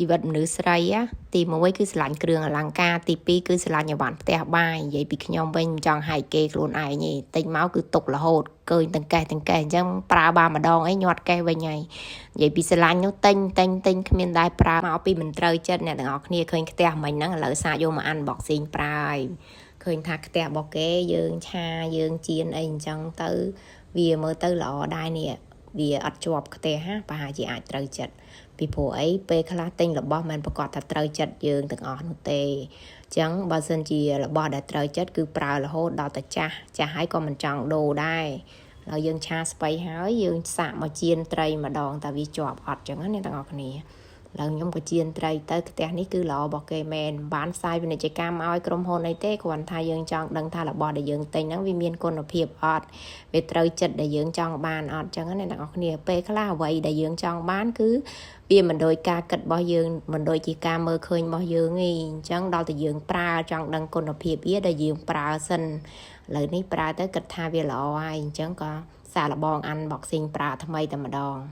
ជីវិតមនុស្សស្រីទី1គឺស្រឡាញ់គ្រឿងអលង្ការទី2គឺស្រឡាញ់អីវ៉ាន់ផ្ទះបាយនិយាយពីខ្ញុំវិញមិនចង់ហែកគេខ្លួនឯងទេទិញមកគឺទុករហូតឃើញទាំងកេះអញ្ចឹងប្រើបានម្ដងអីញាត់កេះវិញហើយនិយាយពីស្រឡាញ់នោះទិញគ្មានដែរប្រើមកពីមិនត្រូវចិត្តអ្នកទាំងអស់គ្នាឃើញផ្ទះមិញហ្នឹងឥឡូវសាកយកមកអានបកស៊ីងប្រើហើយឃើញថាផ្ទះរបស់គេយើងឆាយើងចៀនអីអញ្ចឹងទៅវាមើលទៅល្អដែរនេះវាអត់ជាប់ផ្ទះប្រហែលជាអាចត្រូវចិត្តពីព្រោះអីពេលខ្លះទិញរបស់មិនប្រកាសថាត្រូវចិត្តយើងទាំងអស់នោះទេអញ្ចឹងបើសិនជារបស់ដែលត្រូវចិត្តគឺប្រើរហូតដល់តែចាស់ហើយក៏មិនចង់ដូរដែរហើយយើងឆាស្បៃហើយយើងសាកមកចៀនត្រីម្ដងតើវាជាប់អត់អញ្ចឹងណាអ្នកទាំងអស់គ្នាឡើយខ្ញុំក៏ចៀនត្រីទៅផ្ទះនេះគឺល្អរបស់គេមែនបានផ្សាយពាណិជ្ជកម្មឲ្យក្រុមហ៊ុនអីទេគ្រាន់ថាយើងចង់ដឹងថារបស់ដែលយើងទិញហ្នឹងវាមានគុណភាពអត់វាត្រូវចិត្តដែលយើងចង់បានអត់អញ្ចឹងណាអ្នកទាំងអស់គ្នាពេលខ្លះអ្វីដែលយើងចង់បានគឺវាមិនដូចការគិតរបស់យើងមិនដូចជាការមើលឃើញរបស់យើងទេអញ្ចឹងដល់តែយើងប្រើចង់ដឹងគុណភាពវាដែលយើងប្រើសិនឥឡូវនេះប្រើទៅគិតថាវាល្អហើយអញ្ចឹងក៏សាកល្បងអានបកស៊ីងប្រើថ្មីតែម្ដង